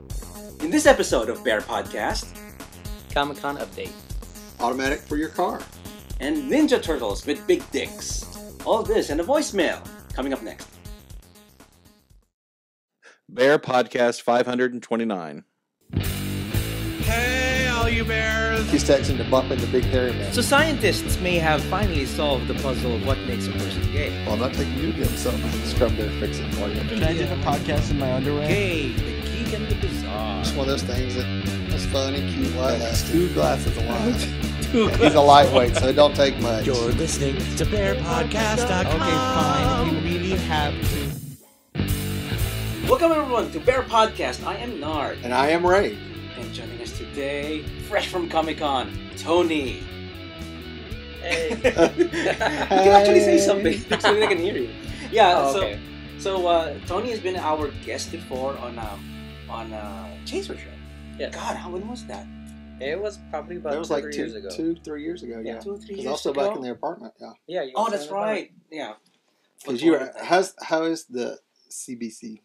In this episode of Bear Podcast, Comic-Con update. Automatic for your car. And Ninja Turtles with big dicks. All this and a voicemail coming up next. BearPodcast 529. Hey, all you bears! He's texting to bump into Big Hairy Man. So scientists may have finally solved the puzzle of what makes a person gay. Well, I'm not taking you to give him something. Scrub there, fix it for you. Can I do the podcast in my underwear? Gay, the geek and the bizarre. Just one of those things that's fun and cute. That has 2 glasses of wine. He's a lightweight, so it don't take much. You're listening to BearPodcast.com. Okay, fine. If you really have to. Welcome everyone to Bear Podcast. I am Nard. And I am Ray. And joining us today, fresh from Comic-Con, Tony. Hey. You can actually say something so they can hear you. Yeah, Oh, okay. so Tony has been our guest before on Chaser Show. Yeah. God, when was that? It was probably about That was like 3 years ago. 2-3 years ago, yeah. 2 or 3 Because years also ago. back in the apartment, yeah. Yeah. You Oh, were that's saying about right. Yeah. Because you were, how is the CBC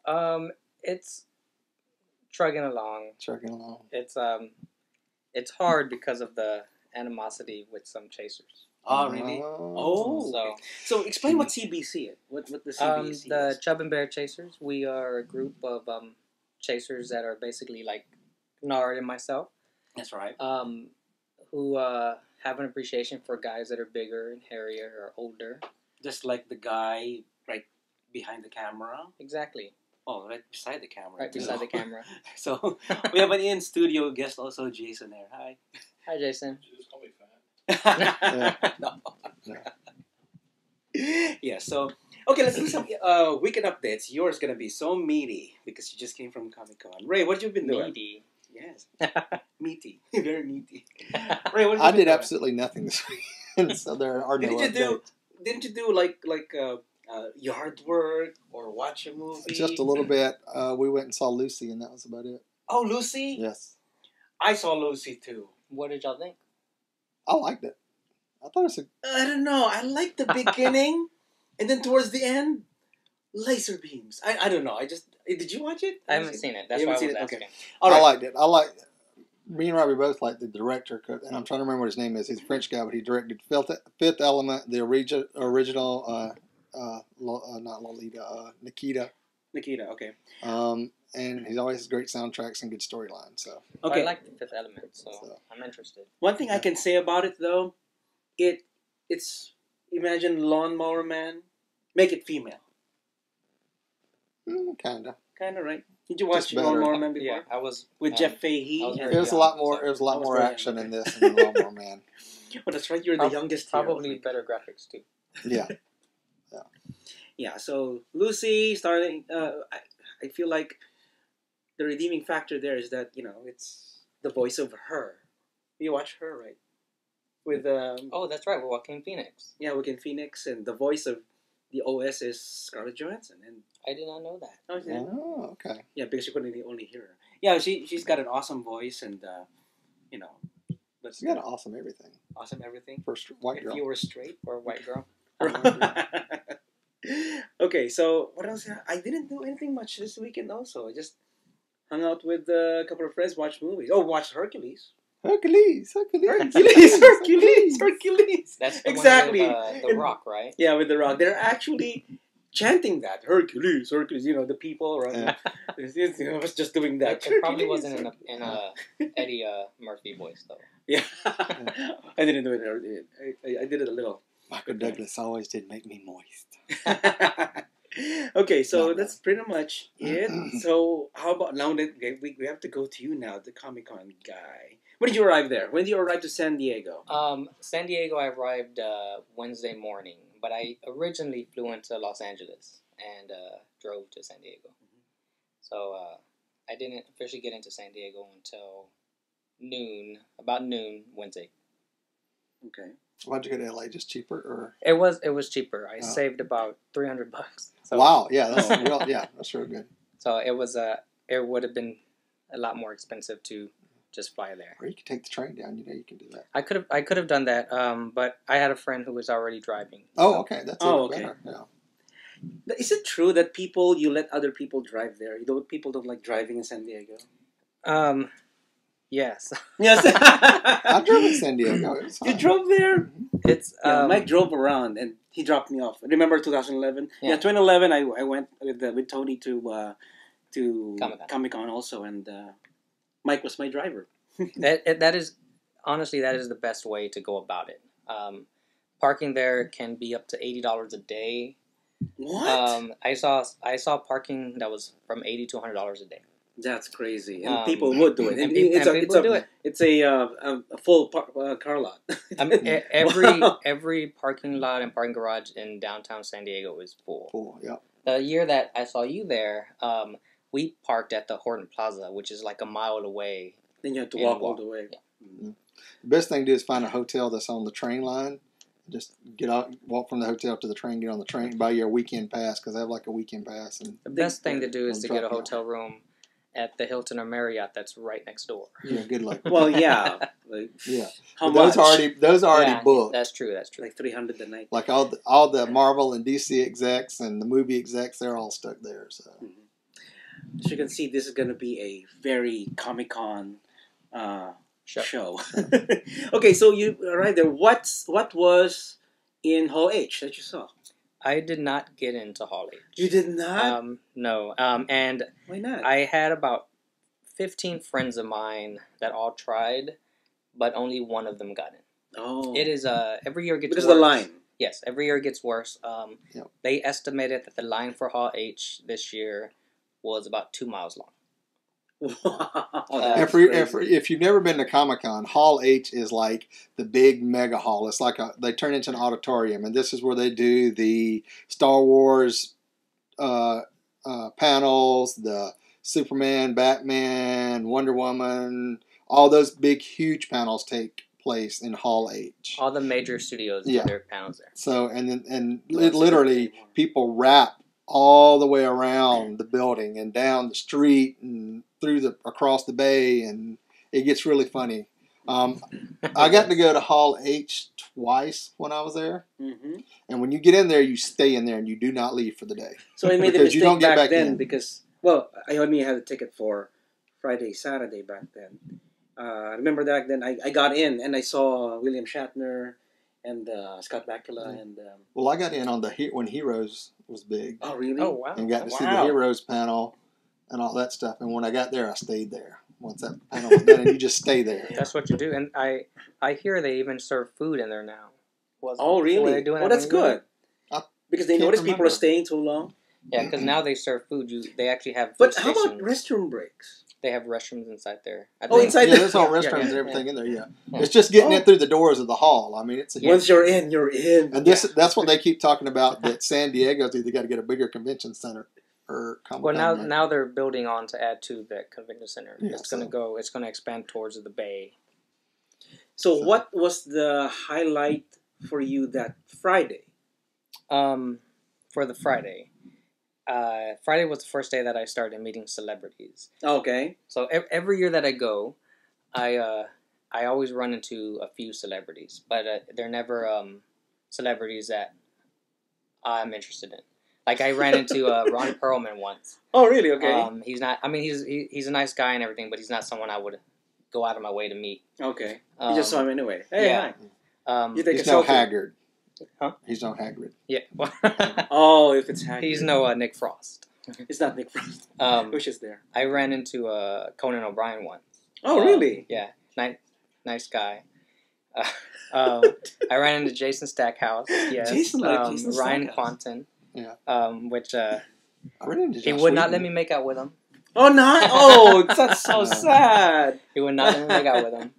it. It's trugging along. trucking along? It's hard because of the animosity with some chasers. Oh, really? Oh, So, okay. So explain what CBC is. What the CBC the is. Chub and Bear Chasers. We are a group of chasers that are basically like Nard and myself. That's right. Who have an appreciation for guys that are bigger and hairier or older. Just like the guy right behind the camera. Exactly. Oh, right beside the camera. Right too. beside the camera. So we have an in-studio guest also, Jason there. Hi. Hi, Jason. You just call me fat. No. No. Yeah, so okay, let's do some weekend updates. Yours gonna be so meaty because you just came from Comic-Con. Ray, what you been doing? Meaty. Yes, meaty, very meaty. Ray, what I you did been absolutely nothing this week. So there are no updates. Didn't you do like yard work or watch a movie? Just a little bit. We went and saw Lucy, and that was about it. Oh, Lucy. Yes. I saw Lucy too. What did y'all think? I liked it. I thought it was I don't know. I liked the beginning, and then towards the end, laser beams. I don't know. Did you watch it? I haven't seen it. That's You why I haven't was seen it? asking. Okay. All right. I liked it. Me and Robbie both liked the director, and I'm trying to remember what his name is. He's a French guy, but he directed Fifth Element, the original, not Lolita, Nikita. Nikita. Okay. And he always has great soundtracks and good storylines. So Okay. I like the Fifth Element, so I'm interested. One thing I can say about it though, it's imagine Lawnmower Man, make it female. kinda. Kind of right. Did you watch Just better. Lawnmower Man before? Yeah, I was With Jeff Fahey. I was and- very It was a young, lot more. so It was a I lot was more very action young. in this than Lawnmower Man. Oh, that's right. You're the youngest here. probably better graphics too. Yeah. Yeah. So Lucy starting. I feel like the redeeming factor there is that it's the voice of her. You watch her, right? With Oh, that's right. We're Joaquin Phoenix. Joaquin Phoenix, and the voice of the OS is Scarlett Johansson, and I did not know that. oh, yeah. Oh, okay. Yeah, because you couldn't only hear her. Yeah, she's got an awesome voice, and but She's got awesome everything. awesome everything. First white If girl. you were straight. Or a white girl. Okay, so what else? I didn't do anything much this weekend. Also, I just hung out with a couple of friends, watched movies. Oh, watched Hercules. Hercules. Hercules. That's the Exactly. one with, The Rock, right? Yeah, with The Rock. They're actually chanting that Hercules. The people, right? Yeah. I was just doing that. It probably Hercules, wasn't in a Eddie Murphy voice though. Yeah, I didn't do it. I did it a little. Michael Douglas always did make me moist. Okay, so No. that's pretty much it. So how about now that we have to go to you now, the Comic-Con guy. When did you arrive there? When did you arrive to San Diego? San Diego, I arrived Wednesday morning, but I originally flew into Los Angeles and drove to San Diego. So I didn't officially get into San Diego until about noon Wednesday. Okay. Why'd you go to LA? Just cheaper, or? It was cheaper. I Oh. saved about $300. So, Wow. Yeah, that's real. Yeah, that's real good. So it would have been a lot more expensive to just fly there. Or you could take the train down. You can do that. I could have done that, but I had a friend who was already driving. Oh, so- okay. That's Oh, even okay. better. Yeah. Is it true that you let other people drive there? People don't like driving in San Diego. Yes. Yes. I drove in San Diego. It was You fine. drove there? It's Yeah, Mike drove around and he dropped me off. Remember 2011? Yeah, 2011. I went with Tony to Comic-Con also, and Mike was my driver. that is honestly that is the best way to go about it. Parking there can be up to $80 a day. What? I saw parking that was from $80 to $100 a day. That's crazy, and people would do it. And people do it. It's a full car lot. Every parking lot and parking garage in downtown San Diego is full. Cool, yeah. The year that I saw you there, we parked at the Horton Plaza, which is like a mile away. Then you have to walk all the way. Yeah. Mm-hmm. The best thing to do is find a hotel that's on the train line. Just get out, walk from the hotel to the train, get on the train, buy your weekend pass, because I have like a weekend pass. And the best thing to do is to get a hotel room at the Hilton or Marriott that's right next door. Yeah, good luck. Well, yeah. Yeah. How much? Those are already booked. That's true. Like $300 a night. Like all the Marvel and DC execs and the movie execs, they're all stuck there. So. Mm-hmm. As you can see, this is going to be a very Comic-Con show. Okay, so you arrived there. What was in Hall H that you saw? I did not get into Hall H. You did not? No. And why not? I had about 15 friends of mine that all tried, but only one of them got in. Oh. It is every year it gets because worse. of the line. Yes, every year it gets worse. Yep. They estimated that the line for Hall H this year was about 2 miles long. If you've never been to Comic-Con, Hall H is like the big mega hall. It's like they turn into an auditorium, and this is where they do the Star Wars panels, the Superman, Batman, Wonder Woman, all those big, huge panels take place in Hall H. All the major studios do their panels there. So, literally, people wrap all the way around the building and down the street and across the bay, and it gets really funny. I got to go to Hall H twice when I was there, and when you get in there, you stay in there and you do not leave for the day. So I made a mistake back then because I only had a ticket for Friday, Saturday back then. I remember back then I got in and I saw William Shatner and Scott Bakula and. Well, I got in on when Heroes was big. Oh, really? Oh, wow! And got to see the Heroes panel and all that stuff. And when I got there, I stayed there. Once that panel was done, and you just stay there. That's what you do. And I hear they even serve food in there now. Oh, really? That's good. Because they notice people are staying too long. Yeah, because now they serve food. They actually have. But how about restroom breaks? They have restrooms inside there. Inside there. Yeah, there's all restrooms and everything in there. Yeah, it's just getting in through the doors of the hall. I mean, it's once you're in, you're in. And that's what they keep talking about. That San Diego's either got to get a bigger convention center or Comic-Con. Now they're building on to add to that convention center. Yeah, it's going to expand towards the bay. So what was the highlight for you that Friday? For the Friday. Friday was the first day that I started meeting celebrities. Okay. So every year that I go, I always run into a few celebrities, but they're never celebrities that I'm interested in. Like I ran into Ron Perlman once. Oh, really? Okay. He's not. I mean, he's a nice guy and everything, but he's not someone I would go out of my way to meet. Okay. You just saw him anyway. Hey, yeah. Hi. He's no Haggard. Huh? He's no Hagrid. Yeah. Oh, if it's Hagrid. He's no Nick Frost. It's not Nick Frost. Which is there? I ran into Conan O'Brien once. Oh, really? Yeah. Nice guy. I ran into Jason Stackhouse. Yes. Jason Ryan Quanten. Yeah. Which I ran into he would not let me make out with him. Oh, not? Oh, that's so sad. He would not let me make out with him.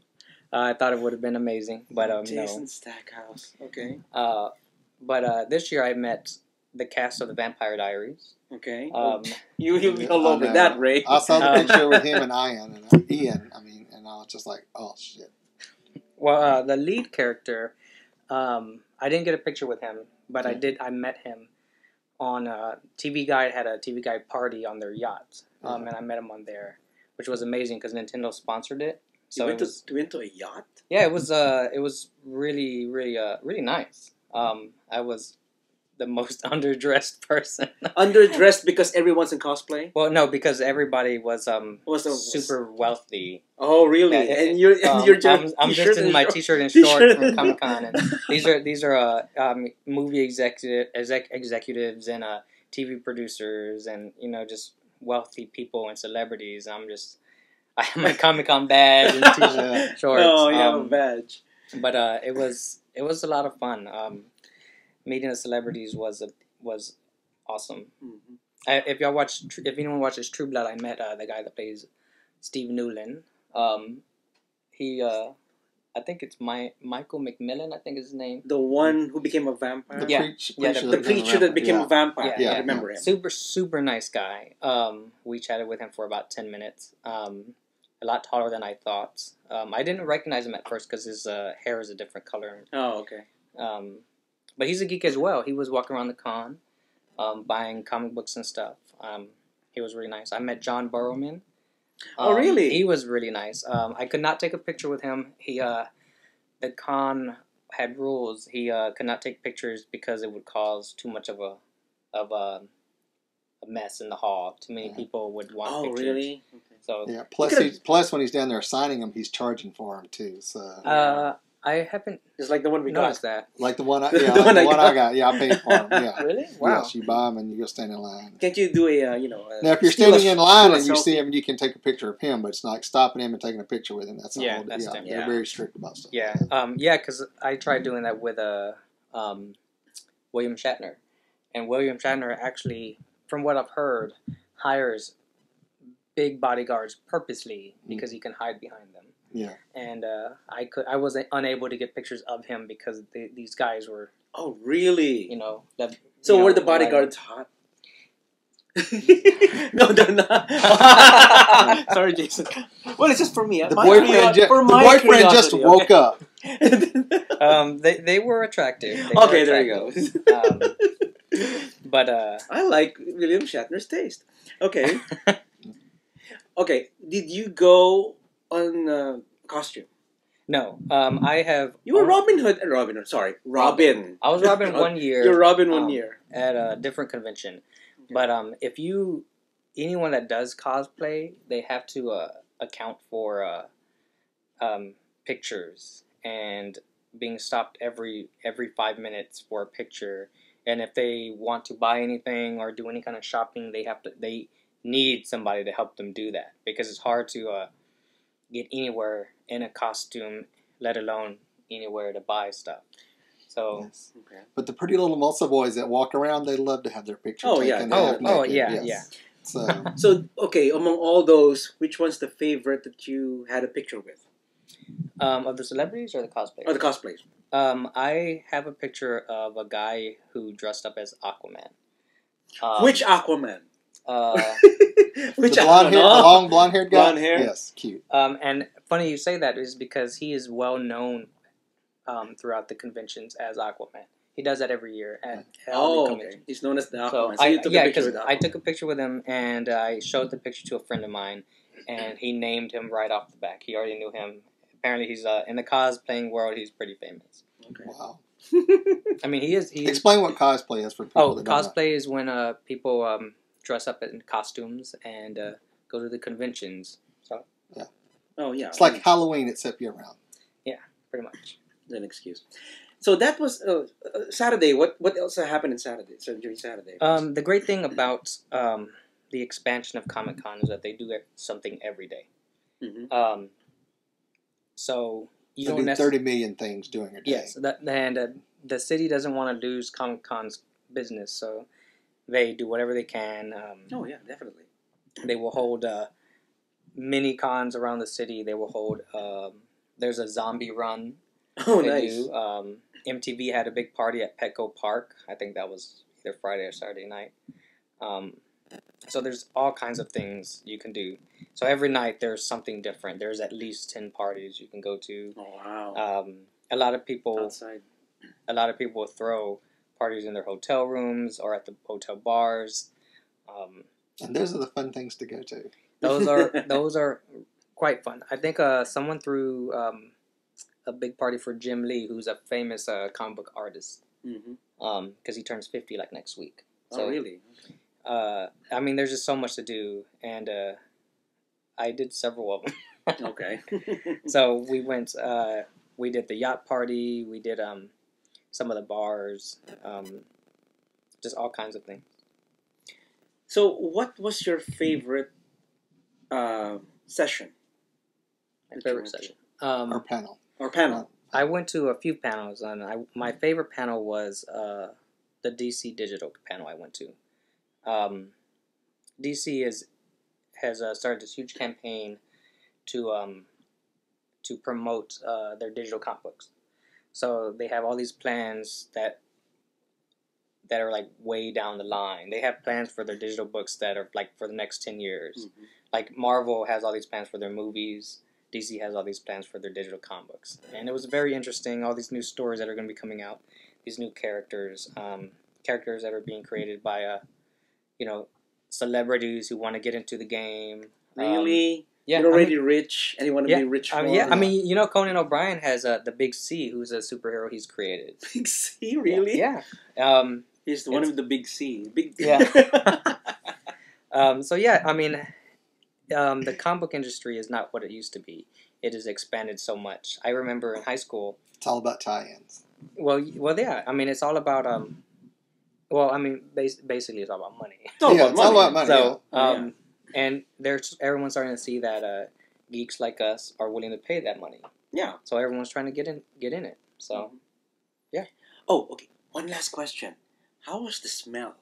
I thought it would have been amazing, but Jason no. Stackhouse. Okay. But this year I met the cast of the Vampire Diaries. Okay. You all over that, Ray. I saw the picture with him and Ian. And I was just like, oh shit. Well, the lead character, I didn't get a picture with him, but I met him on TV Guide had a TV Guide party on their yacht, and I met him on there, which was amazing because Nintendo sponsored it. So you went to a yacht? Yeah, it was really, really, really nice. I was the most underdressed person. Underdressed because everyone's in cosplay. Well, no, because everybody was Was the- super wealthy. Oh, really? Yeah, and you're just I'm t-shirt just in and my short- t-shirt and t-shirt shorts from and- Comic Con, and these are movie executives and TV producers and just wealthy people and celebrities. I have my Comic Con badge and t-shirt shorts. Oh, you have a badge. But it was a lot of fun. Meeting the celebrities was awesome. Mm-hmm. If anyone watches True Blood, I met the guy that plays Steve Newland. He I think it's Michael McMillan. I think is his name. The one who became a vampire. The Yeah. preacher, The preacher that became a vampire. Yeah. I remember him. Super nice guy. We chatted with him for about 10 minutes. A lot taller than I thought. I didn't recognize him at first because his hair is a different color. Oh, okay. But he's a geek as well. He was walking around the con, buying comic books and stuff. He was really nice. I met John Burrowman. Oh, really? He was really nice. I could not take a picture with him. The con had rules. He could not take pictures because it would cause too much of a mess in the hall. Too many people would want Oh, pictures. really? Okay. So Yeah. Plus, when he's down there signing them, he's charging for them too. So I haven't It's like the one we noticed got. that. like the one I The one I got. Yeah, I paid for them. Yeah. Really? Wow. Yes, you buy them and you go stand in line. Can't you do a Now, if you're steal standing in line and steal you a see him, you can take a picture of him, but it's not stopping him and taking a picture with him. That's a Yeah, whole, that's yeah, different. they're Yeah. very strict about stuff. Yeah. Because I tried doing that with William Shatner, and William Shatner actually, from what I've heard, hires big bodyguards purposely because he can hide behind them. Yeah. And I was unable to get pictures of him because these guys were, Oh, really? So were the bodyguards hot? No, they're not. Sorry, Jason. Well, it's just for me. The boyfriend just woke up. They were attractive. Okay, there you go. But I like William Shatner's taste. Okay. Okay. Did you go on costume? no, I have. You were Robin Hood. Sorry, Robin. I was Robin one year. You're Robin one year at a different convention. But anyone that does cosplay, they have to account for pictures and being stopped every 5 minutes for a picture. And if they want to buy anything or do any kind of shopping, they need somebody to help them do that because it's hard to get anywhere in a costume, let alone anywhere to buy stuff. So, Yes. Okay. But the pretty little Mulsa boys that walk around, they love to have their picture taken. Yeah. So, okay, among all those, which one's the favorite that you had a picture with? Of the celebrities or the cosplayers? Oh, the cosplays. I have a picture of a guy who dressed up as Aquaman. Which Aquaman? Which the long blonde-haired guy? Blonde hair? Yes, cute. And funny you say that is because he is well known throughout the conventions as Aquaman. He does that every year at all the conventions. Okay. He's known as the Aquaman. So, So you took a picture with Aquaman. I took a picture with him and I showed the picture to a friend of mine, and he named him right off the back. He already knew him. Apparently, he's in the cosplaying world. He's pretty famous. Okay. Wow. I mean, he is. Explain what cosplay is for people that don't know. Cosplay is when people dress up in costumes and go to the conventions. So Oh, yeah. It's like Halloween except year round. pretty much. An excuse. So that was Saturday. What else happened in Saturday? So during Saturday. The great thing about the expansion of Comic Con is that they do something every day. Mm-hmm. So you They don't do 30 million things during a day. Yes, and the city doesn't want to lose Comic Con's business, so they do whatever they can. Oh yeah, definitely. They will hold mini cons around the city. They will hold. There's a zombie run. Oh, They nice. do. MTV had a big party at Petco Park. I think that was either Friday or Saturday night. So there's all kinds of things you can do. So every night there's something different. There's at least 10 parties you can go to. Oh wow. A lot of people Outside. will throw parties in their hotel rooms or at the hotel bars. And those are the fun things to go to. Those are quite fun. I think someone threw a big party for Jim Lee, who's a famous comic book artist. because he turns 50 like next week. So, oh, really? I mean, there's just so much to do, and I did several of them. Okay. So we went. We did the yacht party. We did some of the bars. Just all kinds of things. So, what was your favorite session? My favorite session. Or panel. Or panel? I went to a few panels, and my favorite panel was the DC Digital panel I went to. DC has started this huge campaign to promote their digital comic books. So they have all these plans that are like way down the line. They have plans for their digital books that are like for the next 10 years. Mm-hmm. Like Marvel has all these plans for their movies. DC has all these plans for their digital comic books. And it was very interesting, all these new stories that are going to be coming out, these new characters, characters that are being created by, celebrities who want to get into the game. Really? Yeah, you're already rich, and you want to be rich more. Yeah, I mean, Conan O'Brien has the Big C, who's a superhero he's created. Big C, really? Yeah. He's the one with the big C. Big. Yeah. So yeah, I mean, the comic book industry is not what it used to be. It has expanded so much. I remember in high school. It's all about tie-ins. Well, yeah. I mean, it's all about basically it's all about money. It's all about money. So, and everyone's starting to see that geeks like us are willing to pay that money. Yeah. So everyone's trying to get in it. So, yeah. Oh, okay. One last question. How was the smell?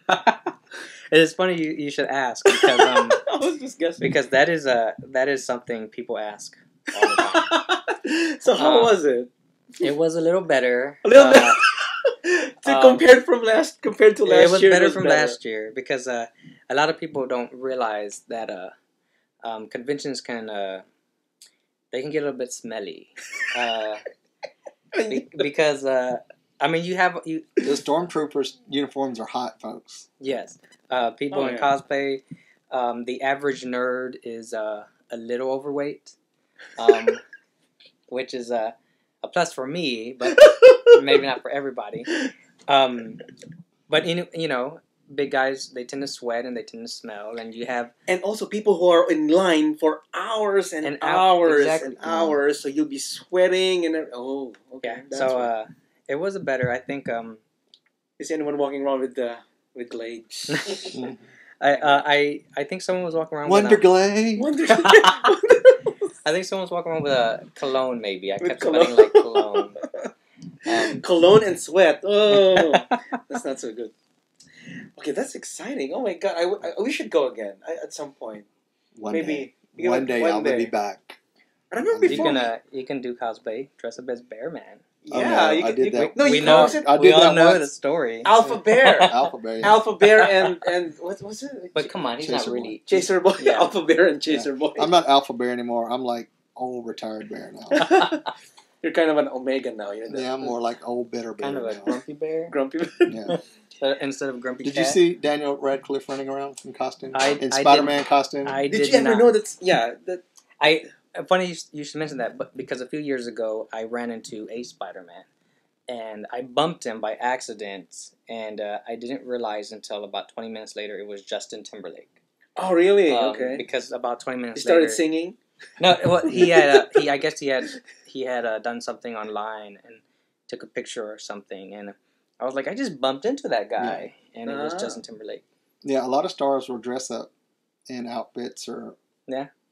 It is funny you should ask because I was just guessing. Because that is something people ask all the time. So how was it? It was a little better. A little better. Compared to last year. It was better from last year because a lot of people don't realize that conventions can they can get a little bit smelly because I mean the stormtroopers' uniforms are hot, folks. Yes, people in cosplay. The average nerd is a little overweight, which is a plus for me, but maybe not for everybody. But big guys, they tend to sweat and they tend to smell, and also people who are in line for hours and hours and hours, so you'll be sweating and okay. So it was better, I think. Is anyone walking around with Glades? I think someone was walking around Wonder Glade. I think someone was walking around with a cologne. Maybe I kept smelling like cologne. Cologne and sweat. Oh, that's not so good. Okay, that's exciting. Oh my god, we should go again at some point. One day I'll be back. I remember before. You can do cosplay, dress up as Bear Man. Yeah, I did that. No, we all know the story. Alpha Bear. Alpha Bear and what was it? But come on, he's not really Chaser Boy. Yeah. Alpha Bear and Chaser Boy. I'm not Alpha Bear anymore. I'm like old retired bear now. You're kind of an Omega now. I'm more like old bitter bear. Kind of a grumpy bear. Grumpy Bear. Yeah. Instead of grumpy. Did you see Daniel Radcliffe running around in costume? In I Spider-Man costume? Did you ever know that? Yeah. Funny you should mention that, but because a few years ago I ran into a Spider-Man, and I bumped him by accident, and I didn't realize until about 20 minutes later it was Justin Timberlake. Oh, really? Okay. Because about 20 minutes he started later, singing. No, well, he had. I guess he had done something online and took a picture or something, and I was like, I just bumped into that guy, and it was Justin Timberlake. Yeah, a lot of stars will dress up in outfits or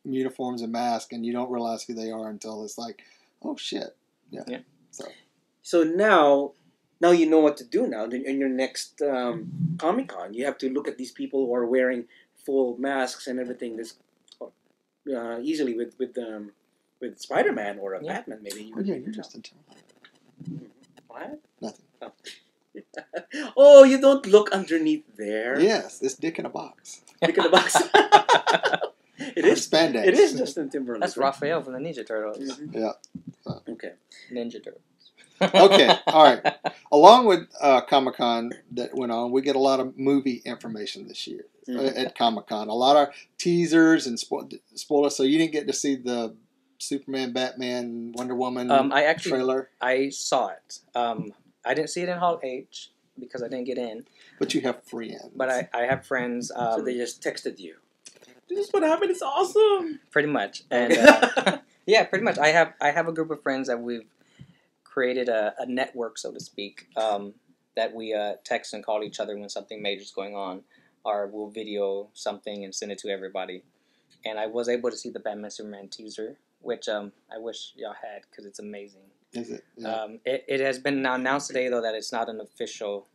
uniforms and masks, and you don't realize who they are until it's like, oh shit. Yeah. So now you know what to do now. In your next Comic-Con, you have to look at these people who are wearing full masks and everything. This easily with Spider-Man or a Batman, maybe. You're Justin Timberlake. What? Nothing. Oh, you don't look underneath there. Yes, it's Dick in a Box. Dick in a Box. It is spandex. It is Justin Timberlake. That's Raphael from the Ninja Turtles. Mm-hmm. Yeah. Okay. Ninja Turtles. Okay, all right. Along with Comic-Con that went on, we get a lot of movie information this year at Comic-Con. A lot of teasers and spoilers. So you didn't get to see the Superman, Batman, Wonder Woman trailer? I saw it. I didn't see it in Hall H because I didn't get in. But you have friends. But I have friends. So they just texted you. This is what happened. It's awesome. Pretty much, and yeah, pretty much. I have a group of friends that we've created a network, so to speak, that we text and call each other when something major is going on, or we'll video something and send it to everybody. And I was able to see the Batman Superman teaser, which I wish y'all had because it's amazing. Is it? Yeah. It has been announced today though that it's not an official.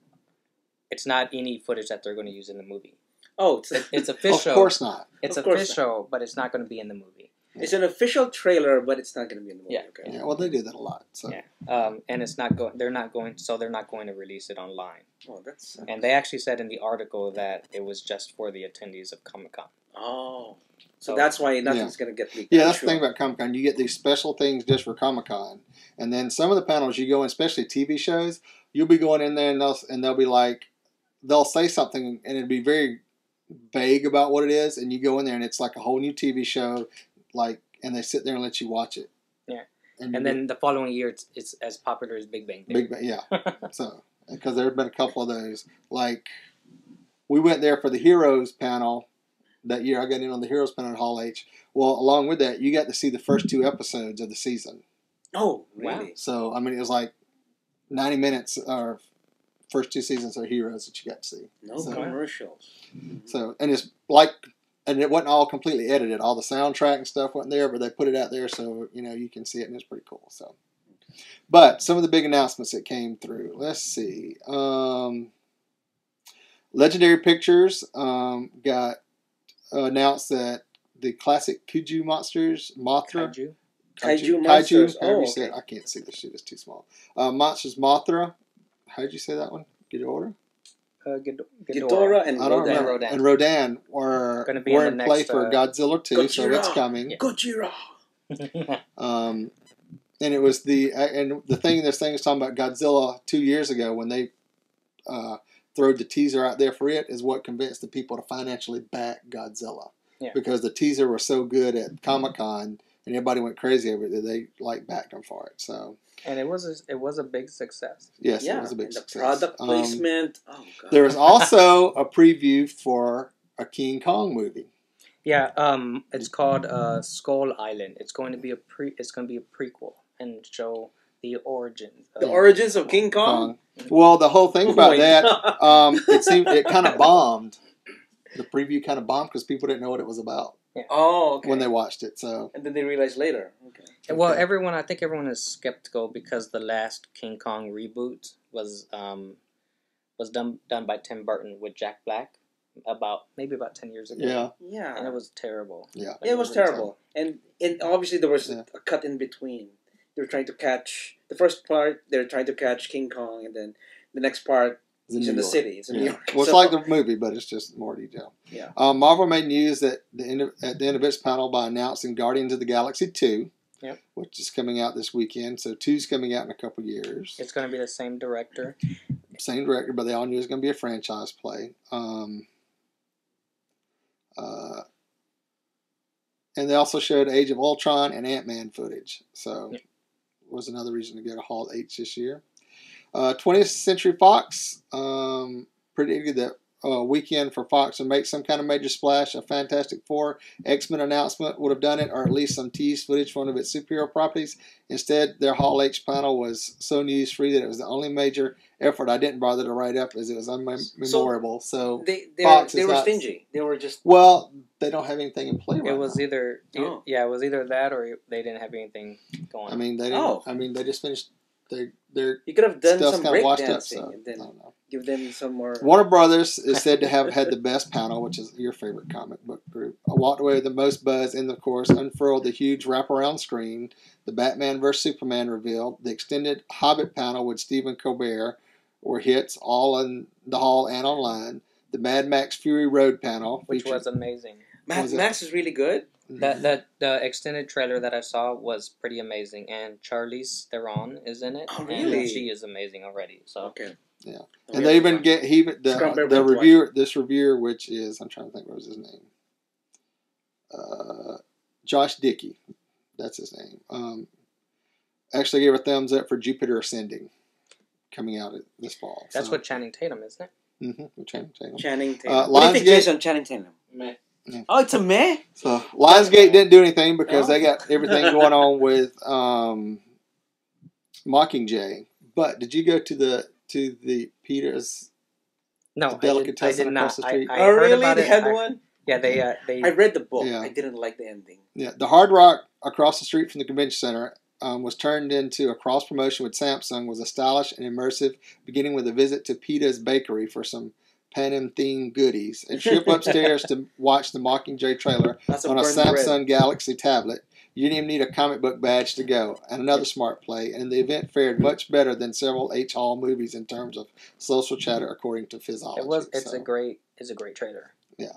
It's not any footage that they're going to use in the movie. Oh, It's official. Of course not. It's Of course official, but it's not going to be in the movie. it's an official trailer, but it's not going to be in the movie. Yeah. Okay. Yeah, well, they do that a lot. So. Yeah. And it's not going. They're not going to release it online. Oh, that's. And they actually said in the article that it was just for the attendees of Comic-Con. Oh. So that's why nothing's going to get leaked. Yeah, that's the thing about Comic-Con. You get these special things just for Comic-Con. And then some of the panels you go in, especially TV shows, you'll be going in there and they'll be like, they'll say something and it'll be very vague about what it is. And you go in there and it's like a whole new TV show, like, and they sit there and let you watch it. Yeah. And then the following year, it's as popular as Big Bang Theory. yeah. So, because there have been a couple of those. Like, we went there for the Heroes panel. That year, I got in on the Heroes panel at Hall H. Well, along with that, you got to see the first 2 episodes of the season. Oh, really? Wow. So, I mean, it was like 90 minutes or first 2 seasons of Heroes that you got to see. No So- commercials. So, and it's like, and it wasn't all completely edited. All the soundtrack and stuff wasn't there, but they put it out there so, you can see it, and it's pretty cool. So, but some of the big announcements that came through. Let's see. Legendary Pictures got announced that the classic Kaiju monsters, Mothra, Kaiju. Kaiju monsters. however Oh, you say it. okay. I can't see this shit; it's too small. Monsters, Mothra. How did you say that one? Ghidorah. Ghidorah and I don't Rodan. remember. Rodan. And Rodan were Gonna be were in in the play next, for Godzilla 2, so Gojira. it's coming. Yeah. Gojira. And it was this thing is talking about Godzilla 2 years ago when they threw the teaser out there for it is what convinced the people to financially back Godzilla. Yeah. Because the teaser was so good at Comic-Con and everybody went crazy over it that they backed them for it. So And it was a big success. yes, Yeah, it was a big and the success. product placement. Oh, God. There was also a preview for a King Kong movie. Yeah, it's called Skull Island. It's going to be a prequel and show the origins. The origins of King Kong? Well, the whole thing about Oh my that, God. it kind of bombed. The preview kind of bombed because people didn't know what it was about Oh, okay. when they watched it. So And then they realized later. Okay. Well, Okay. I think everyone is skeptical because the last King Kong reboot was done by Tim Burton with Jack Black maybe about 10 years ago. yeah, Yeah. And it was terrible. yeah. It was terrible. And obviously there was Yeah. a cut in between. They were trying to catch... The first part, they were trying to catch King Kong. And then the next part, It's he's in New the York. city. It's in New Yeah. York. Well, it's So- like the movie, but it's just more detail. Yeah. Marvel made news at the end of its panel by announcing Guardians of the Galaxy 2, Yep. which is coming out this weekend. So 2's coming out in a couple years. It's going to be the same director. Same director, but they all knew it was going to be a franchise play. And they also showed Age of Ultron and Ant-Man footage. So Yep. was another reason to go to Hall H this year. 20th Century Fox predicted that weekend for Fox to make some kind of major splash. A Fantastic Four X-Men announcement would have done it, or at least some tease footage for one of its superhero properties. Instead, their Hall H panel was so news-free that it was the only major effort I didn't bother to write up as it was unmemorable. So They Fox were is not- stingy. They were just... well, they don't have anything in play right It was now. either Oh. it was either that or they didn't have anything going on. I mean, they didn't. Oh. I mean, they just finished. Their You could have done stuff's some kind of break washed up. dancing So and I then don't know. give them some more... Warner Brothers is said to have had the best panel, which is your favorite comic book group. I walked away with the most buzz and, of course, unfurled the huge wraparound screen. The Batman vs. Superman revealed. The extended Hobbit panel with Stephen Colbert were hits all in the hall and online. The Mad Max Fury Road panel, which featured- was amazing. Mad Max is really good. The extended trailer that I saw was pretty amazing, and Charlize Theron is in it. Oh, really? And she is amazing already. So Okay. Yeah. Okay, And they even fine. get Scrumberg the went to reviewer, this reviewer, which is, I'm trying to think what was his name, Josh Dickey, that's his name. Actually gave a thumbs up for Jupiter Ascending coming out this fall. That's with Channing Tatum, isn't it? With Channing Tatum. Channing Tatum. What do you think, Jason? Channing Tatum. Meh. Yeah. Oh, it's a meh. So Lionsgate didn't do anything because No? they got everything going on with Mockingjay. But did you go to the Peter's? No, The I delicatessen did across not. the street? I Oh, heard really? about They it. had one? Yeah, they. I read the book. Yeah. I didn't like the ending. Yeah, the Hard Rock across the street from the convention center was turned into a cross promotion with Samsung. Was a stylish and immersive, beginning with a visit to Pita's Bakery for some Panem themed goodies. A trip upstairs to watch the Mockingjay trailer Lots of on a burnt Samsung bread. Galaxy tablet. You didn't even need a comic book badge to go. And another smart play. And the event fared much better than several H. Hall movies in terms of social chatter, according to Physiology. It's a great trailer. Yeah.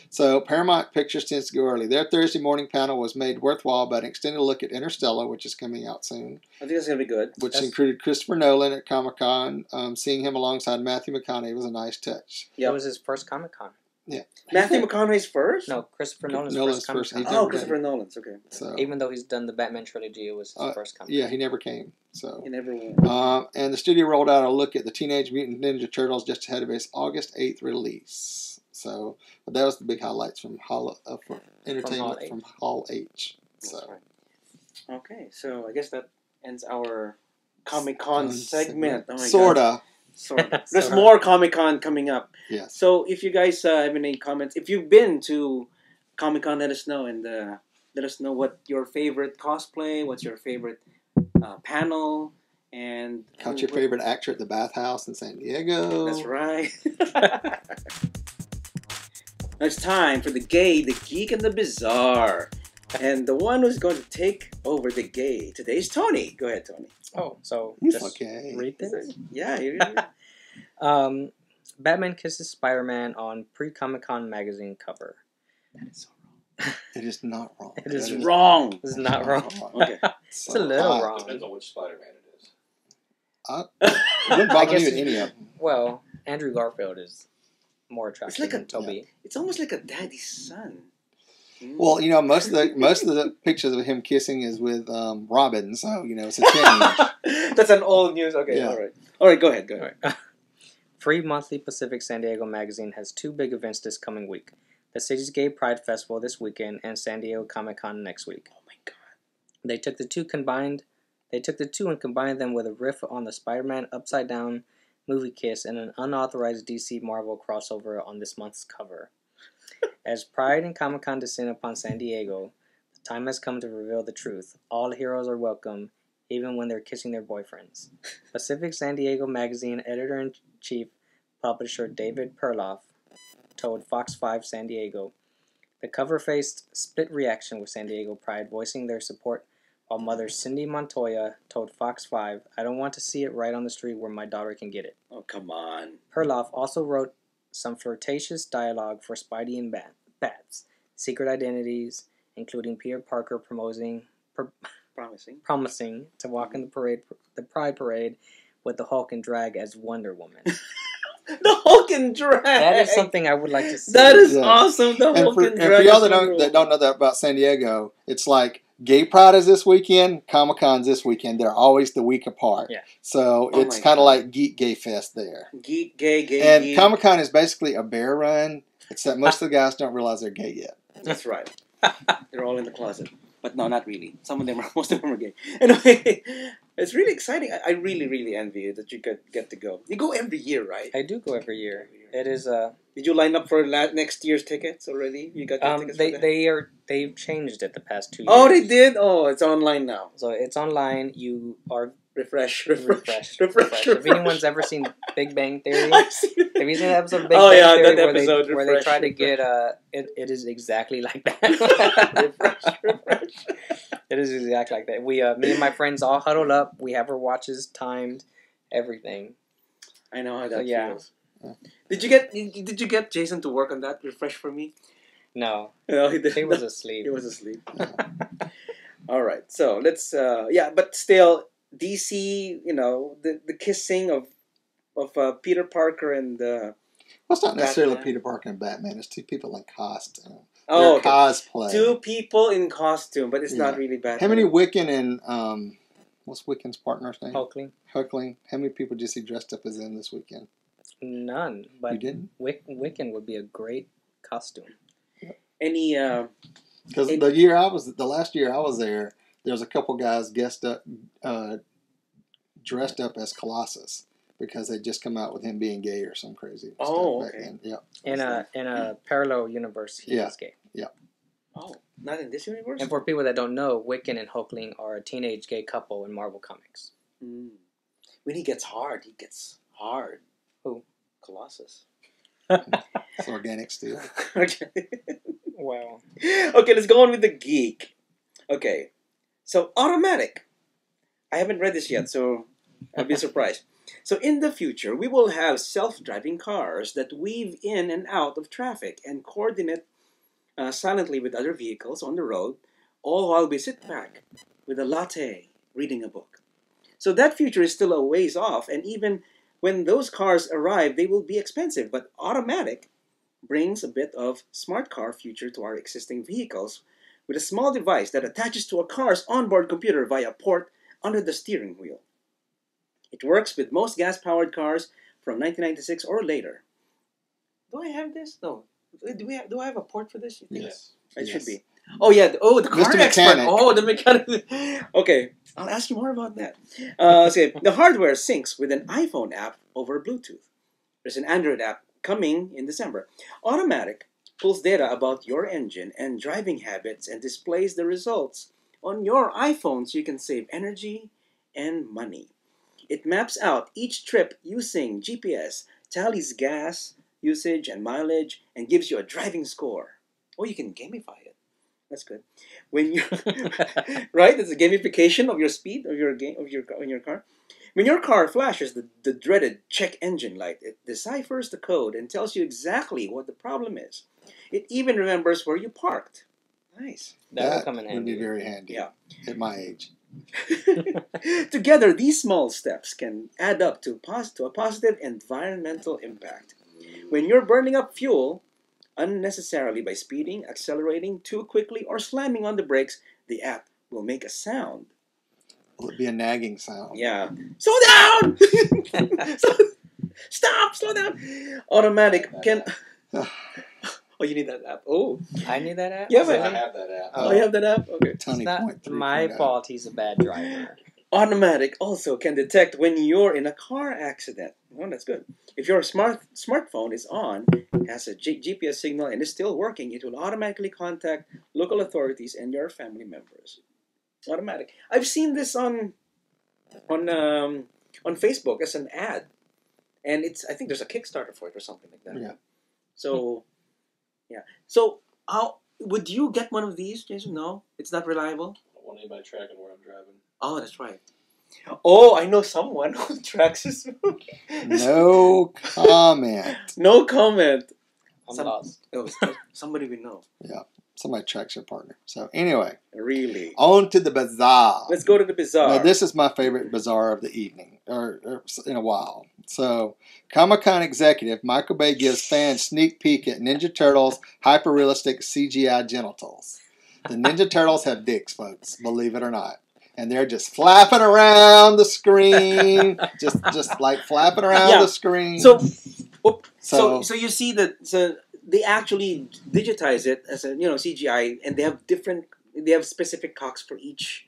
So Paramount Pictures tends to go early. Their Thursday morning panel was made worthwhile by an extended look at Interstellar, which is coming out soon. I think it's going to be good. Which included Christopher Nolan at Comic-Con. Seeing him alongside Matthew McConaughey was a nice touch. Yep. It was his first Comic-Con. Yeah. Matthew McConaughey's first? No, Christopher Nolan's Nolan's first first. Comic-Con. Never Christopher came. Nolan's, okay. So, Even though he's done the Batman trilogy, it was his first Comic-Con. yeah, he never came. So He never won. and the studio rolled out a look at the Teenage Mutant Ninja Turtles just ahead of its August 8th release. So, but that was the big highlights from entertainment from Hall H. So, That's right. Okay, so I guess that ends our Comic-Con segment. Oh my sorta. God. Sorta. There's Sorta. more Comic-Con coming up. Yes. So if you guys have any comments, if you've been to Comic-Con, let us know, and let us know what your favorite cosplay, what's your favorite panel, and What's your favorite actor at the bathhouse in San Diego? That's right. It's time for the gay, the geek, and the bizarre. And the one who's going to take over the gay today is Tony. Go ahead, Tony. Oh, so He's just okay. read this? Yeah. Batman kisses Spider-Man on pre-Comic-Con magazine cover. That is so wrong. It is not wrong. It is It's wrong. It's not wrong. Okay. It's a little wrong. Depends on which Spider-Man it is. It wouldn't bother me guess with any of them. Well, Andrew Garfield is more attractive like a- than Toby. It's almost like a daddy's son. Mm. Well, most of the pictures of him kissing is with Robin, so it's a change. That's an old news. Okay, Yeah. all right. Go ahead. Free Monthly Pacific San Diego magazine has two big events this coming week: the city's Gay Pride Festival this weekend and San Diego Comic-Con next week. Oh my God. They took the two and combined them with a riff on the Spider-Man Upside Down movie kiss and an unauthorized DC Marvel crossover on this month's cover. As Pride and Comic-Con descend upon San Diego, the time has come to reveal the truth. All heroes are welcome, even when they're kissing their boyfriends. Pacific San Diego magazine editor-in-chief publisher David Perloff told Fox 5 San Diego, the cover faced split reaction with San Diego Pride voicing their support, while mother Cindy Montoya told Fox 5, I don't want to see it right on the street where my daughter can get it. Oh, come on. Perloff also wrote some flirtatious dialogue for Spidey and Bats, secret identities, including Peter Parker promising to walk in the Pride Parade with the Hulk and drag as Wonder Woman. The Hulk and drag. That is something I would like to see. That is Yes. awesome. The Hulk and drag. And for y'all is that don't know that about San Diego, it's like Gay Pride is this weekend, Comic-Con's this weekend. They're always the week apart. Yeah. So Oh it's my kind God. of like Geek Gay Fest there. Geek, gay, And geek. Comic-Con is basically a bear run, except most of the guys don't realize they're gay yet. That's right. They're all in the closet. But no, not really. Most of them are gay. Anyway, it's really exciting. I really, really envy you that you could get to go. You go every year, right? I do go every year. It is Did you line up for next year's tickets already? You got your tickets for that? they've changed it the past 2 years. Oh, they did? Oh, it's online now. So it's online. You are Refresh. refreshed. If anyone's ever seen Big Bang Theory, I've seen it. have you seen the episode of Big Oh, Bang yeah, Theory that where episode, they refresh, try to refresh. get it is exactly like that. Refresh. It is exactly like that. We me and my friends all huddled up. We have our watches timed, everything. I know how that So, yeah. feels. Did you get Jason to work on that? Refresh for me? No, No, he didn't. he was asleep. He was asleep. All right, so let's but still DC, the kissing of Peter Parker and Well, it's not necessarily Batman. Peter Parker and Batman. It's two people in costume. oh, They're okay. cosplay. Two people in costume, but it's not really Batman. How many Wiccan and what's Wiccan's partner's name? Hulkling. Huckling, how many people did you see dressed up as them this weekend? None, You but didn't? Wiccan would be a great costume. Any Because It- the last year I was there was a couple guys dressed up as Colossus because they just come out with him being gay or some crazy Oh, stuff back okay. then. Yeah. In a parallel universe, he Yeah. is gay. Oh, not in this universe? And for people that don't know, Wiccan and Hulkling are a teenage gay couple in Marvel Comics. When he gets hard, he gets hard. Who? Colossus. It's organic steel. Okay. Wow. Okay, let's go on with the geek. Okay. So, automatic. I haven't read this yet, so I'll be surprised. So, in the future, we will have self-driving cars that weave in and out of traffic and coordinate silently with other vehicles on the road, all while we sit back with a latte reading a book. So that future is still a ways off, and even when those cars arrive, they will be expensive. But automatic brings a bit of smart car future to our existing vehicles with a small device that attaches to a car's onboard computer via a port under the steering wheel. It works with most gas-powered cars from 1996 or later. Do I have this? No. Do I have a port for this? You think? Yes. It should Yes. be. Oh yeah. The car Mr. expert. Mechanic. Oh, the mechanic. Okay, I'll ask you more about that. Okay, the hardware syncs with an iPhone app over Bluetooth. There's an Android app coming in December. Automatic pulls data about your engine and driving habits and displays the results on your iPhone so you can save energy and money. It maps out each trip using GPS, tallies gas usage and mileage, and gives you a driving score. Oh, you can gamify it. That's good. When you right, it's a gamification of your speed of your game of your car. When your car flashes the dreaded check engine light, it deciphers the code and tells you exactly what the problem is. It even remembers where you parked. Nice. That would come in would handy. be very handy. Yeah. At my age. Together, these small steps can add up to a positive environmental impact. When you're burning up fuel unnecessarily by speeding, accelerating too quickly, or slamming on the brakes, the app will make a sound. Will it be a nagging sound? Yeah. Slow down! Stop! Slow down! Automatic can... Oh, you need that app. Oh. I need that app? Yeah, but- I have that app. Oh, you have that app? Okay. It's Tony not point 3.0. my fault he's a bad driver. Automatic also can detect when you're in a car accident. Oh, that's good. If your smartphone is on, has a GPS signal, and is still working, it will automatically contact local authorities and your family members. Automatic. I've seen this on Facebook as an ad, and I think there's a Kickstarter for it or something like that. Yeah. So, yeah. So, how would you get one of these, Jason? No, it's not reliable. I don't want anybody tracking where I'm driving. Oh, that's right. Oh, I know someone who tracks his movie. No comment. No comment. I'm Some- lost. Oh, somebody we know. Somebody tracks your partner. So anyway, Really. on to the bazaar. Let's go to the bazaar. Now, this is my favorite bazaar of the evening, or in a while. So, Comic-Con executive Michael Bay gives fans sneak peek at Ninja Turtles' hyper-realistic CGI genitals. The Ninja Turtles have dicks, folks, believe it or not. And they're just flapping around the screen, just like flapping around Yeah. the screen. So So- you see that they actually digitize it as a CGI, and they have specific cocks for each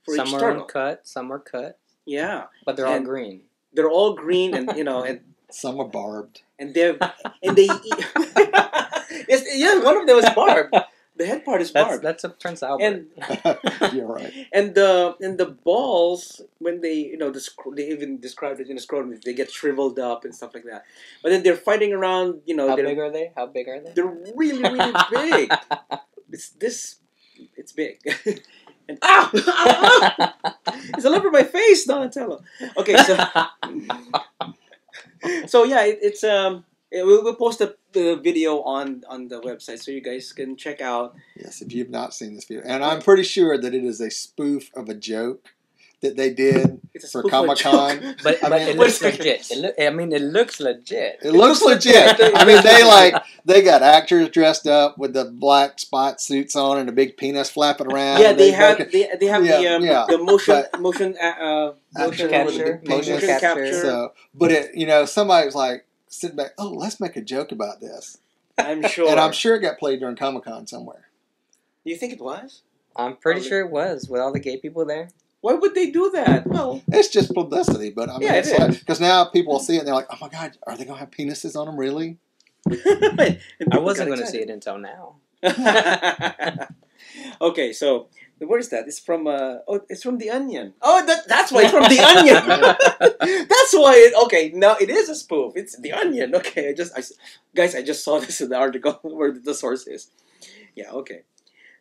Some are turtle. uncut, some are cut, Yeah, but they're all And- green. they're all green, and some are barbed. and they eat. Yes, one of them was barbed. The head part is barbed. That's a Prince Albert. And You're right. and the balls, when they they even described it in a scrotum, they get shriveled up and stuff like that. But then they're fighting around. How they're big are they? How big are they? they're really really big. It's big. And it's all over my face, Donatello. Okay, so yeah, we'll post the video on the website so you guys can check out. Yes, if you've not seen this video. And I'm pretty sure that it is a spoof of a joke that they did It's a for spoof of a Comic-Con. joke. But I but mean- it Wait a looks second. legit. It looks legit. It looks legit. I mean, they got actors dressed up with the black spot suits on and a big penis flapping around. Yeah, and they have make they have Yeah, the motion but- motion Action motion with a big Motion penis. capture. So, but somebody was like sitting back. Oh, let's make a joke about this, I'm sure. and I'm sure it got played during Comic-Con somewhere. Do you think it was? I'm pretty Probably. sure it was with all the gay people there. Why would they do that? Well, It's just publicity, but I mean, Yeah, it it's like is. because now people will see it and they're like, "Oh my God, are they gonna have penises on them? Really?" I wasn't going to see it until now. Okay, so where is that? It's from it's from The Onion. Oh, that's why it's from The Onion. That's why okay, now it is a spoof. It's The Onion. Okay, guys, I just saw this in the article where the source is. Yeah, okay.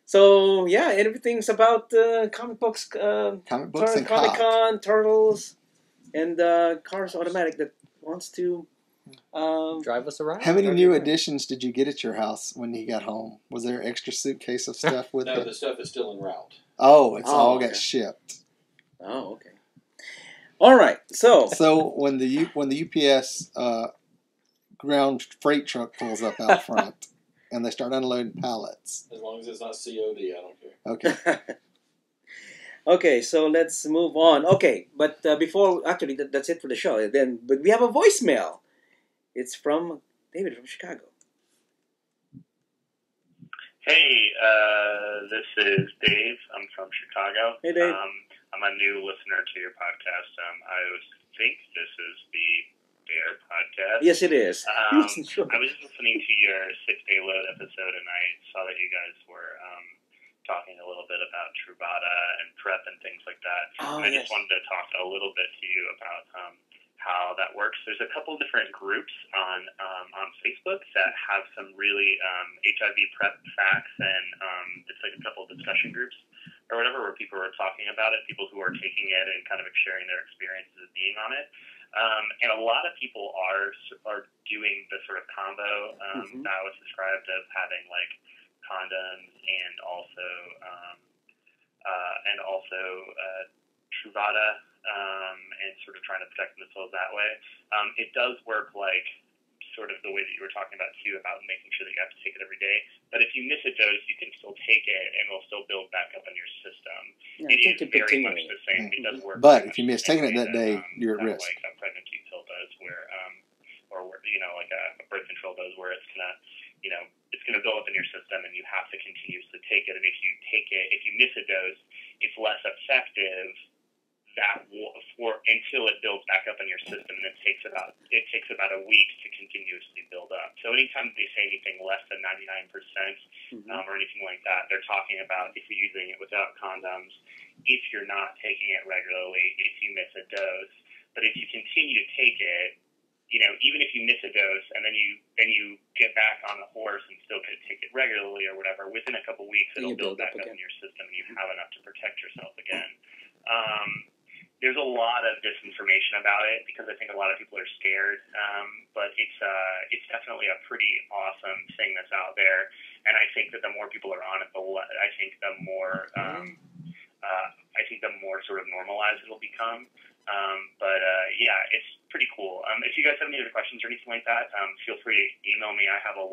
So yeah, everything's about comic books, Comic books and Comic cock. Con, turtles, and Cars Automatic that wants to. Drive us around. How many That'd new be right. additions did you get at your house when you got home? Was there an extra suitcase of stuff with No, it? the stuff is still en route. Oh, it's Oh, all okay. got shipped. Oh, okay. All right. So So when the UPS ground freight truck pulls up out front and they start unloading pallets, As long as it's not COD, I don't care. okay. okay, so let's move on. Okay, but before actually that's it for the show. But we have a voicemail. It's from David from Chicago. Hey, this is Dave. I'm from Chicago. Hey, Dave. I'm a new listener to your podcast. I think this is the Bear podcast. Yes, it is. Sure. I was just listening to your 6-day load episode, and I saw that you guys were talking a little bit about Truvada and prep and things like that. Oh, and I yes. just wanted to talk a little bit to you about how that works. There's a couple different groups on Facebook that have some really HIV prep facts, and it's like a couple of discussion groups or whatever where people are talking about it, people who are taking it and kind of sharing their experiences of being on it. And a lot of people are doing the sort of combo that I was described of having like condoms and also Truvada. And sort of trying to protect themselves that way. It does work like sort of the way that you were talking about too, about making sure that you have to take it every day. But if you miss a dose, you can still take it and it'll still build back up in your system. Yeah, It I is think very continue. much the same. It does work. But very if you much miss the same taking it way that day, you're at that, risk. Like a pregnancy pill does, where like a birth control does, where it's gonna build up in your system, and you have to continuously take it. And if you miss a dose, it's less effective until it builds back up in your system, and it takes about a week to continuously build up. So anytime they say anything less than 99% or anything like that, they're talking about if you're using it without condoms, if you're not taking it regularly, if you miss a dose. But if you continue to take it, even if you miss a dose and then you get back on the horse and still take it regularly or whatever, within a couple weeks it'll build back up in your system and you have enough to protect yourself again. There's a lot of disinformation about it because I think a lot of people are scared, but it's definitely a pretty awesome thing that's out there, and I think that the more people are on it, the more sort of normalized it'll become. Yeah, it's pretty cool. If you guys have any other questions or anything like that, feel free to email me. I have a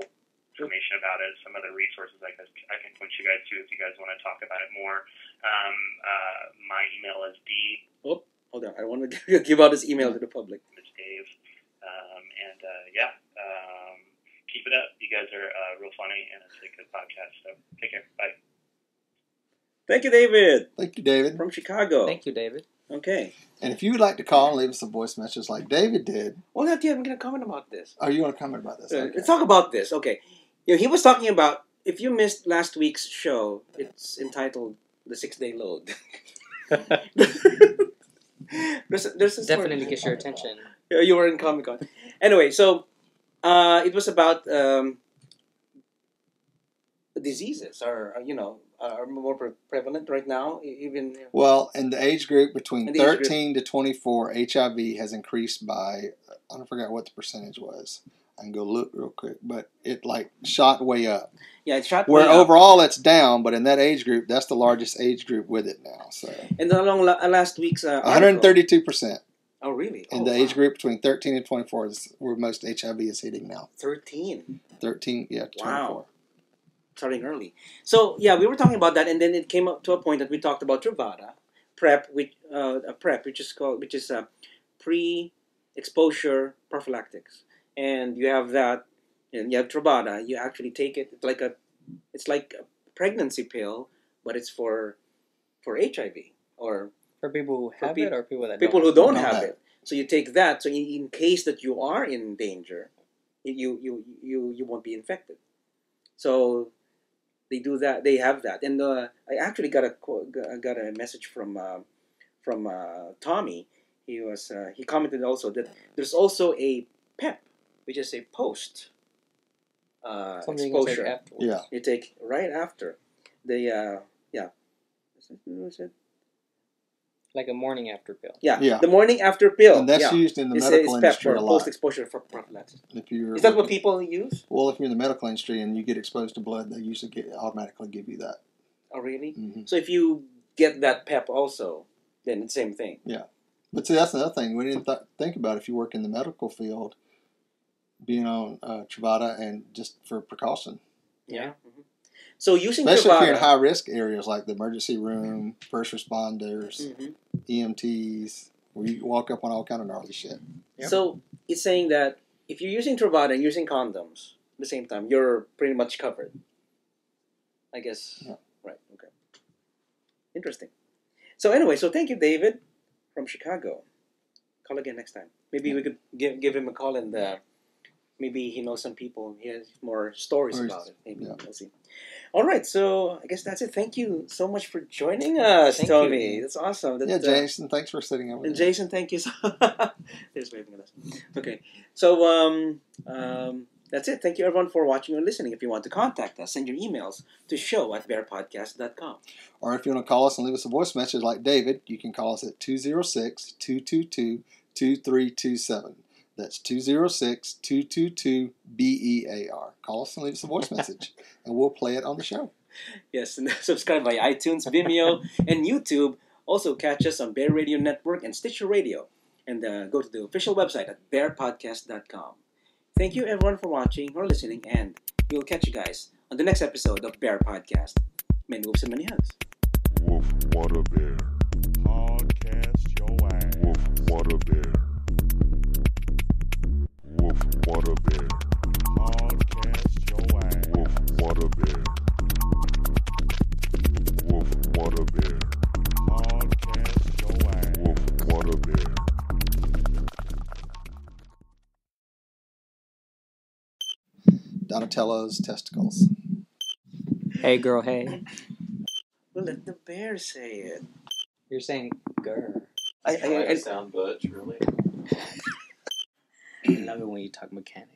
information about it, some other resources I can point you guys to if you guys want to talk about it more. My email is Hold on. I want to give out his email to the public. It's Dave. Keep it up. You guys are real funny, and it's a good podcast. So take care. Bye. Thank you, David. Thank you, David. From Chicago. Thank you, David. Okay. And if you would like to call and leave us a voice message like David did, Well, not yet. I'm going to comment about this. oh, you want to comment about this? Okay. Let's talk about this. Okay. He was talking about, if you missed last week's show, it's entitled The 6-Day Load. there's a Definitely gets your attention. You were in Comic Con. Anyway, so it was about diseases or are more prevalent right now. Even Well, in the age group between In the age group. 13 to 24, HIV has increased by, I don't forget what the percentage was. I can go look real quick, but it like shot way up. yeah, it's shot Where way up. overall it's down, but in that age group, that's the largest age group with it now. So And along last week's article. 132% Oh, really? in the age group between 13 and 24 is where most HIV is hitting now. 13. 13, yeah, 24. Wow. Starting early. So yeah, we were talking about that, and then it came up to a point that we talked about Truvada PrEP, which which is pre-exposure prophylactics, and you have that, and you have Truvada. You actually take it. It's like a pregnancy pill, but it's for HIV or For people who For have pe- it or people that people who don't? don't have it. So you take that. So in case that you are in danger, you won't be infected. So they do that. They have that, and I actually got a message from Tommy. He commented also that there's also a PEP, which is a post Something you can take exposure. afterwards. Yeah. You take right after the Like a morning after pill. Yeah. the morning after pill. And that's yeah. used in the It's medical PEP industry for a lot. post-exposure for prophylaxis. If you're Is that what working- people use? Well, if you're in the medical industry and you get exposed to blood, they usually automatically give you that. Oh, really? Mm-hmm. So if you get that PEP also, then it's the same thing. But see, that's another thing we didn't think about. If you work in the medical field, being on Truvada and just for precaution, Yeah. Mm-hmm. So using especially if you're in Truvada. high risk areas like the emergency room, first responders, Mhm. EMTs, where you walk up on all kind of gnarly shit. Yep. So it's saying that if you're using Truvada and using condoms at the same time, you're pretty much covered. I guess. Yeah. Right. Okay. Interesting. So anyway, so thank you, David, from Chicago. Call again next time. Maybe we could give him a call, and maybe he knows some people. He has more stories about it. Maybe we'll see. All right. So I guess that's it. Thank you so much for joining us, Thank Tony. you. That's awesome. That, Yeah, Jason, thanks for sitting over And there. Jason, thank you. They're just waving at us. Okay, so that's it. Thank you everyone for watching or listening. If you want to contact us, send your emails to show@bearpodcast.com. Or if you want to call us and leave us a voice message like David, you can call us at 206-222-2327. That's 206-222-BEAR. Call us and leave us a voice message, and we'll play it on the show. Yes, and subscribe by iTunes, Vimeo, and YouTube. Also catch us on Bear Radio Network and Stitcher Radio. And go to the official website at bearpodcast.com. Thank you everyone for watching or listening, and we'll catch you guys on the next episode of Bear Podcast. Many moves and many hugs. Woof, what a bear. Podcast your ass. Woof, what a bear. Woof, what a bear. Podcast your ass. Woof, what a bear. Woof, what a bear. Podcast your ass. Woof, what a bear. Donatello's testicles. Hey, girl, hey. Well, let the bear say it. You're saying grr. Trying to sound butch, really. I love it when you talk mechanic.